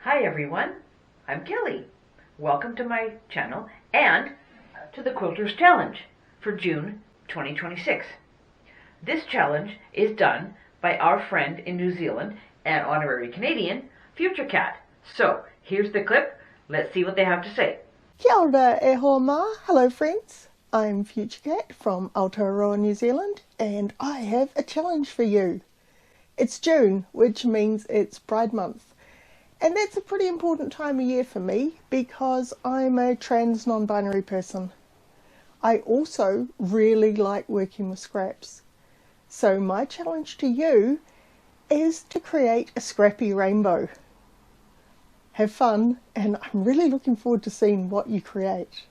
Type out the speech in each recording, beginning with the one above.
Hi everyone, I'm Kelly. Welcome to my channel and to the Quilters Challenge for June 2026. This challenge is done by our friend in New Zealand and honorary Canadian, FutureKat. So here's the clip. Let's see what they have to say. Kia ora e hoa ma. Hello friends, I'm FutureKat from Aotearoa, New Zealand, and I have a challenge for you. It's June, which means it's Pride Month, and that's a pretty important time of year for me because I'm a trans non-binary person. I also really like working with scraps. So my challenge to you is to create a scrappy rainbow. Have fun, and I'm really looking forward to seeing what you create.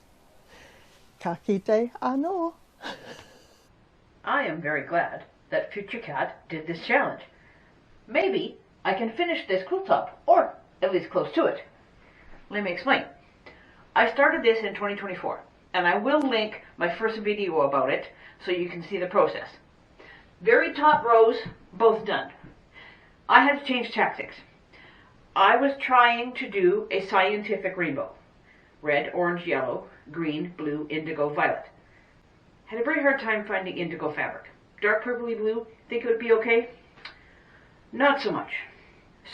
Ka kite anō. I am very glad that FutureKat did this challenge. Maybe I can finish this quilt top, or at least close to it. Let me explain. I started this in 2024, and I will link my first video about it so you can see the process. Very top rows, both done. I had to change tactics. I was trying to do a scientific rainbow. Red, orange, yellow, green, blue, indigo, violet. Had a very hard time finding indigo fabric. Dark purpley blue, think it would be okay? Not so much.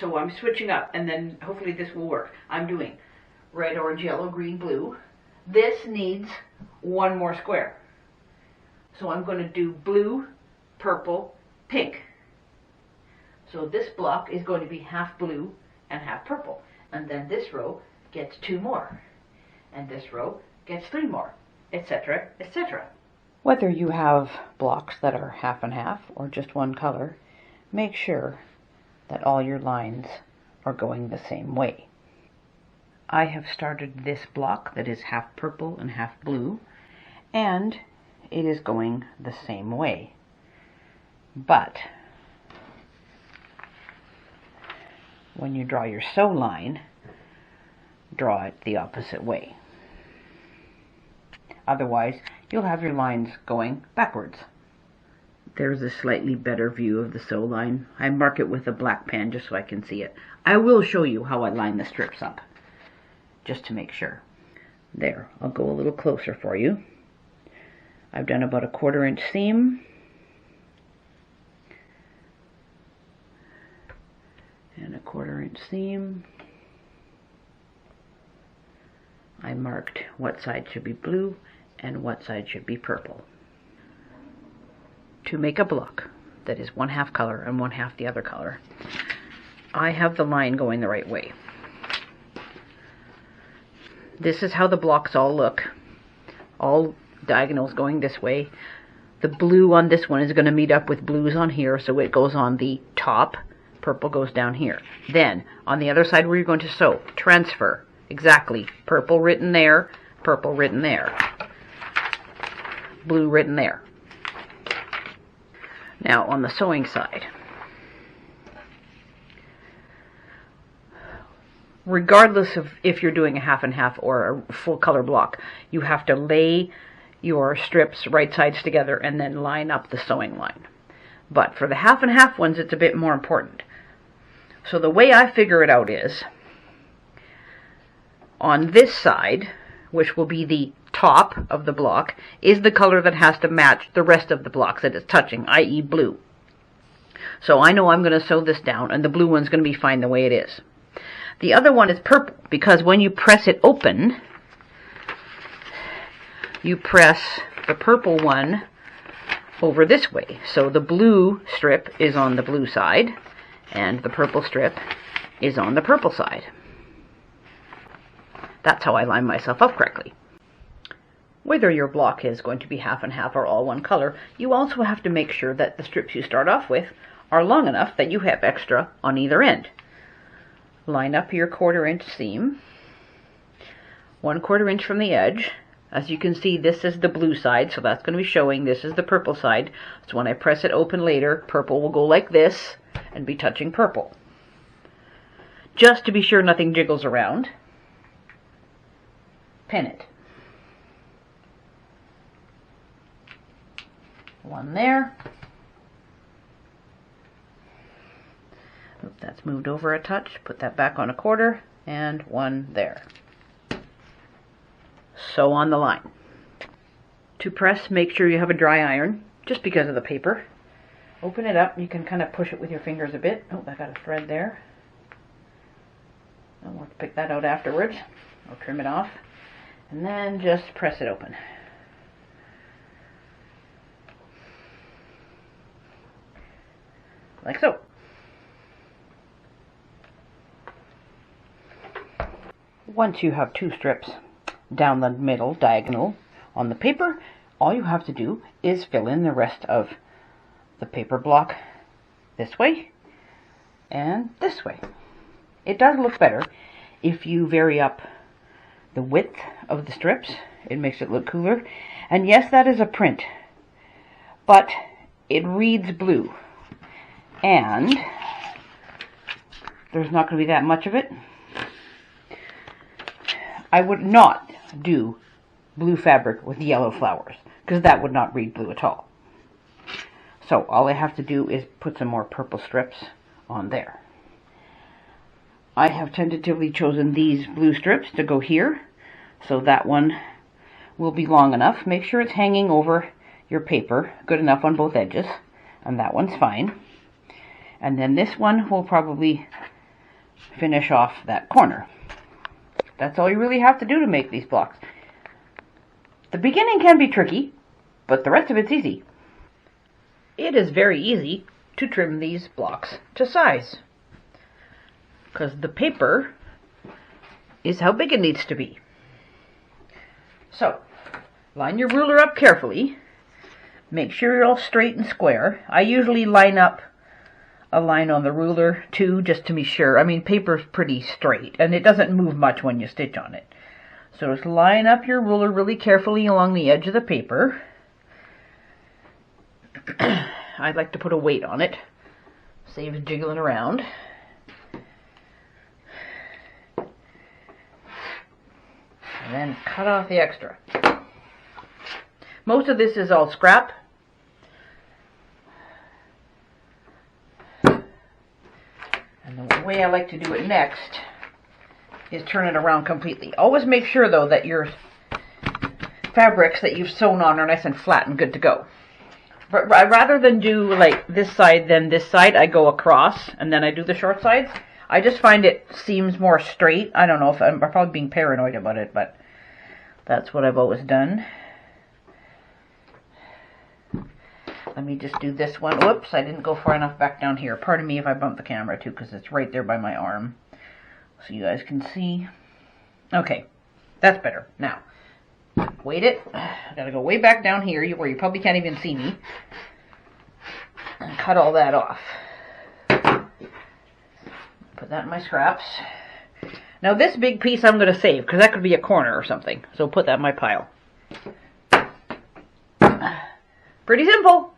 So I'm switching up, and then hopefully this will work. I'm doing red, orange, yellow, green, blue. This needs one more square. So I'm going to do blue, purple, pink. So this block is going to be half blue and half purple. And then this row gets 2 more. And this row gets 3 more, etc., etc. Whether you have blocks that are half and half or just one color, make sure that all your lines are going the same way. I have started this block that is half purple and half blue, and it is going the same way. But when you draw your sew line, draw it the opposite way. Otherwise, you'll have your lines going backwards. There's a slightly better view of the sew line. I mark it with a black pen just so I can see it. I will show you how I line the strips up, just to make sure. There, I'll go a little closer for you. I've done about a 1/4 inch seam. And a 1/4 inch seam. I marked what side should be blue and what side should be purple. To make a block that is 1/2 color and 1/2 the other color, I have the line going the right way. This is how the blocks all look. All diagonals going this way. The blue on this one is going to meet up with blues on here, so it goes on the top. Purple goes down here. Then, on the other side where you're going to sew, transfer. Exactly. Purple written there, purple written there. Blue written there. Now, on the sewing side, regardless of if you're doing a half and half or a full color block, you have to lay your strips right sides together and then line up the sewing line. But for the half and half ones, it's a bit more important. So the way I figure it out is, on this side, which will be the top of the block, is the color that has to match the rest of the blocks that it's touching, i.e. blue. So I know I'm going to sew this down, and the blue one's going to be fine the way it is. The other one is purple, because when you press it open, you press the purple one over this way. So the blue strip is on the blue side, and the purple strip is on the purple side. That's how I line myself up correctly. Whether your block is going to be half and half or all one color, you also have to make sure that the strips you start off with are long enough that you have extra on either end. Line up your 1/4 inch seam, 1/4 inch from the edge. As you can see, this is the blue side, so that's going to be showing. This is the purple side. So when I press it open later, purple will go like this and be touching purple. Just to be sure nothing jiggles around, pin it. One there. That's moved over a touch. Put that back on a quarter, and one there. Sew on the line. To press, make sure you have a dry iron, just because of the paper. Open it up. You can kind of push it with your fingers a bit. Oh, I got a thread there. I'll have to pick that out afterwards. I'll trim it off. And then just press it open. Like so. Once you have two strips down the middle, diagonal, on the paper, all you have to do is fill in the rest of the paper block this way and this way. It does look better if you vary up the width of the strips. It makes it look cooler. And yes, that is a print, but it reads blue. And there's not going to be that much of it. I would not do blue fabric with yellow flowers, because that would not read blue at all. So all I have to do is put some more purple strips on there. I have tentatively chosen these blue strips to go here, so that one will be long enough. Make sure it's hanging over your paper, good enough on both edges, and that one's fine. And then this one will probably finish off that corner. That's all you really have to do to make these blocks. The beginning can be tricky, but the rest of it's easy. It is very easy to trim these blocks to size, because the paper is how big it needs to be. So, line your ruler up carefully. Make sure you're all straight and square. I usually line up a line on the ruler too, just to be sure. I mean, paper's pretty straight, and it doesn't move much when you stitch on it. So just line up your ruler really carefully along the edge of the paper. I'd like to put a weight on it. Saves jiggling around. And then cut off the extra. Most of this is all scrap. And the way I like to do it next is turn it around completely. Always make sure, though, that your fabrics that you've sewn on are nice and flat and good to go. But rather than do like this side then this side, I go across and then I do the short sides. I just find it seems more straight. I don't know if I'm probably being paranoid about it, but that's what I've always done. Let me just do this one. Whoops, I didn't go far enough back down here. Pardon me if I bump the camera too, because it's right there by my arm, so you guys can see. Okay, that's better. Now, weight it. I gotta go way back down here where you probably can't even see me. And cut all that off. Put that in my scraps. Now this big piece I'm gonna save, because that could be a corner or something. So put that in my pile. Pretty simple.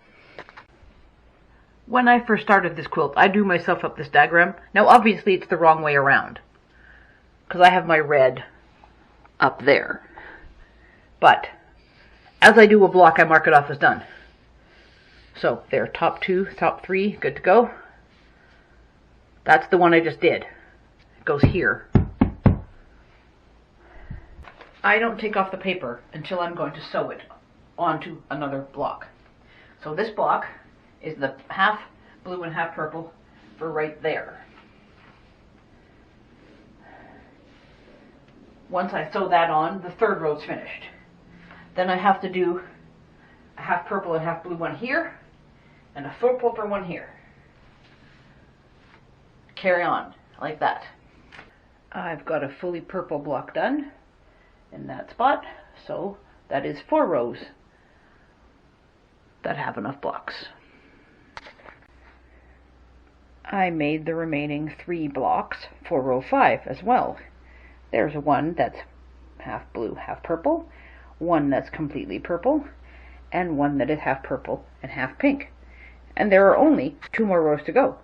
When I first started this quilt, I drew myself up this diagram. Now obviously it's the wrong way around, because I have my red up there. But as I do a block, I mark it off as done. So there, top two, top three, good to go. That's the one I just did. It goes here. I don't take off the paper until I'm going to sew it onto another block. So this block is the half blue and half purple for right there. Once I sew that on, the third row's finished. Then I have to do a half purple and half blue one here, and a full purple one here. Carry on, like that. I've got a fully purple block done in that spot, so that is 4 rows that have enough blocks. I made the remaining 3 blocks for row 5 as well. There's one that's half blue, half purple, one that's completely purple, and one that is half purple and half pink. And there are only 2 more rows to go.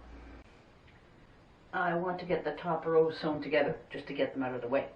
I want to get the top rows sewn together just to get them out of the way.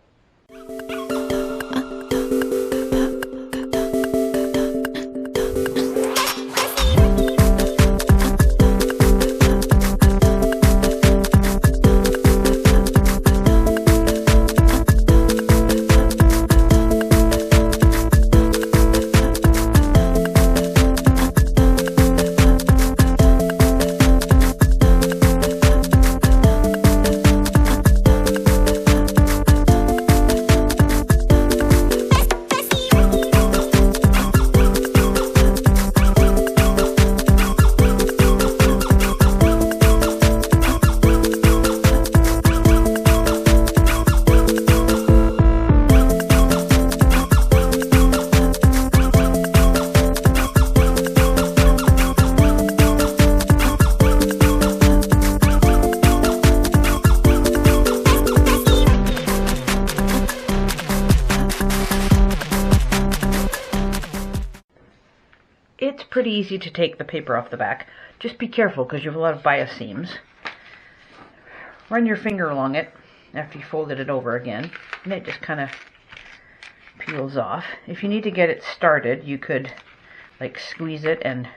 pretty easy to take the paper off the back. Just be careful because you have a lot of bias seams. Run your finger along it after you folded it over again, and it just kind of peels off. If you need to get it started, you could like squeeze it and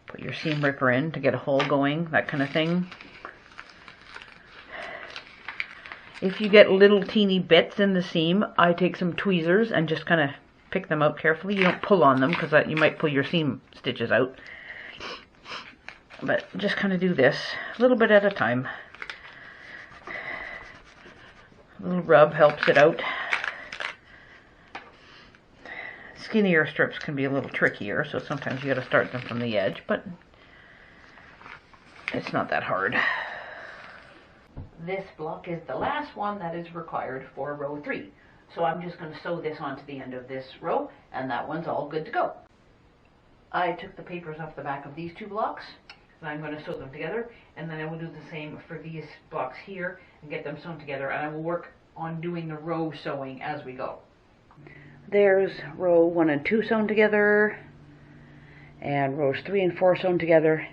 put your seam ripper in to get a hole going, that kind of thing. If you get little teeny bits in the seam, I take some tweezers and just kind of pick them out carefully. You don't pull on them because you might pull your seam stitches out. But just kind of do this a little bit at a time. A little rub helps it out. Skinnier strips can be a little trickier, so sometimes you got to start them from the edge, but it's not that hard. This block is the last one that is required for row 3. So I'm just going to sew this onto the end of this row, and that one's all good to go. I took the papers off the back of these 2 blocks, and I'm going to sew them together, and then I will do the same for these blocks here and get them sewn together, and I will work on doing the row sewing as we go. There's row 1 and 2 sewn together, and rows 3 and 4 sewn together,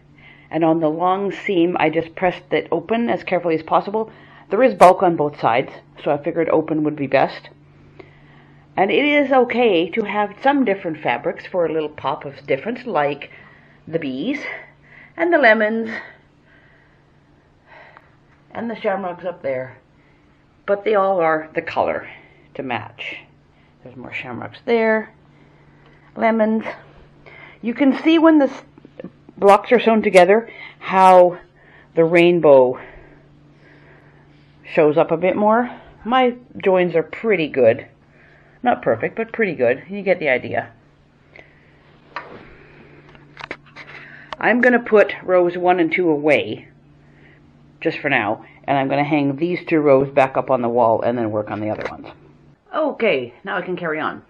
and on the long seam I just pressed it open as carefully as possible. There is bulk on both sides, so I figured open would be best. And it is okay to have some different fabrics for a little pop of difference, like the bees and the lemons and the shamrocks up there. But they all are the color to match. There's more shamrocks there, lemons. You can see when the blocks are sewn together how the rainbow shows up a bit more. My joins are pretty good. Not perfect, but pretty good. You get the idea. I'm going to put rows 1 and 2 away, just for now, and I'm going to hang these 2 rows back up on the wall and then work on the other ones. Okay, now I can carry on.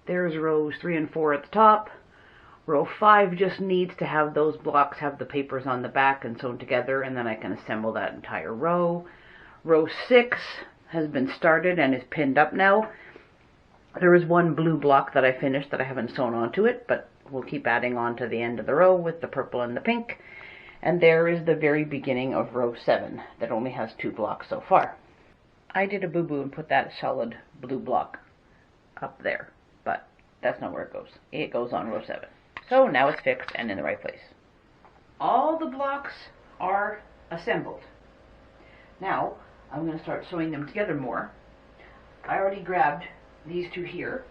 There's rows 3 and 4 at the top. Row 5 just needs to have those blocks have the papers on the back and sewn together, and then I can assemble that entire row. Row 6 has been started and is pinned up now. There is 1 blue block that I finished that I haven't sewn onto it, but we'll keep adding on to the end of the row with the purple and the pink. And there is the very beginning of row 7 that only has 2 blocks so far. I did a boo-boo and put that solid blue block up there, but that's not where it goes. It goes on row 7. So now it's fixed and in the right place. All the blocks are assembled. Now I'm going to start sewing them together more. I already grabbed these 2 here,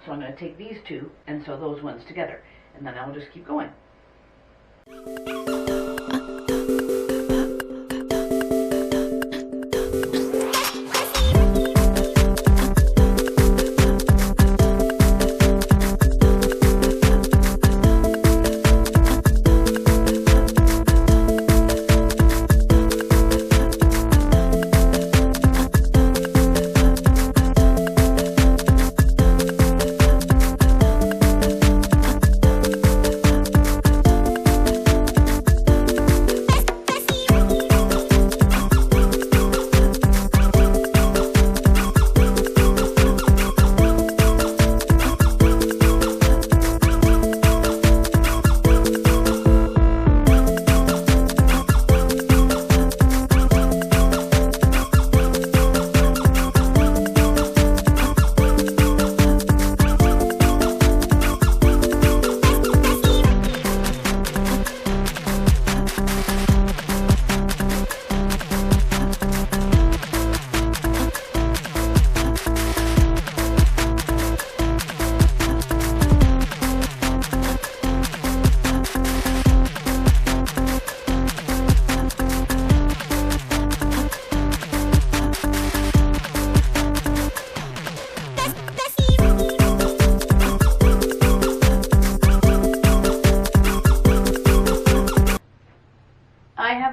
so I'm going to take these 2 and sew those ones together, and then I'll just keep going.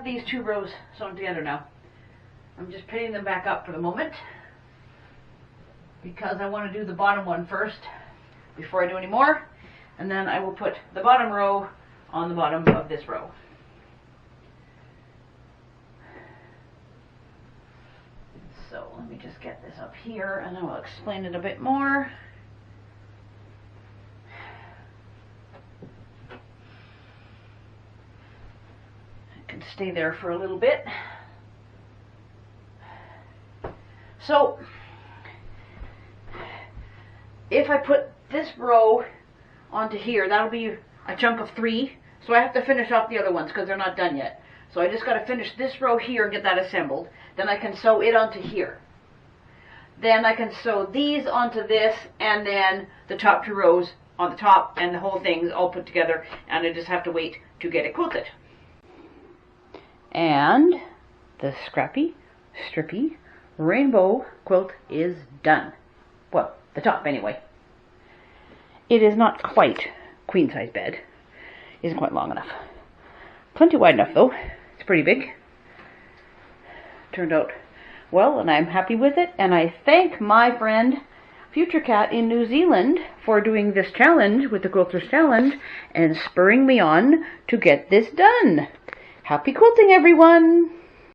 These 2 rows sewn together now. I'm just pinning them back up for the moment because I want to do the bottom one first before I do any more, and then I will put the bottom row on the bottom of this row. So let me just get this up here and I will explain it a bit more. stay there for a little bit. So, if I put this row onto here, that'll be a chunk of 3. So I have to finish off the other ones because they're not done yet. So I just got to finish this row here and get that assembled. Then I can sew it onto here. Then I can sew these onto this, and then the top 2 rows on the top, and the whole thing's all put together, and I just have to wait to get it quilted. And the scrappy, strippy, rainbow quilt is done. Well, the top anyway. It is not quite queen size bed. Isn't quite long enough. Plenty wide enough though. It's pretty big. Turned out well, and I'm happy with it. And I thank my friend FutureKat in New Zealand for doing this challenge with the Quilters Challenge and spurring me on to get this done. Happy quilting, everyone!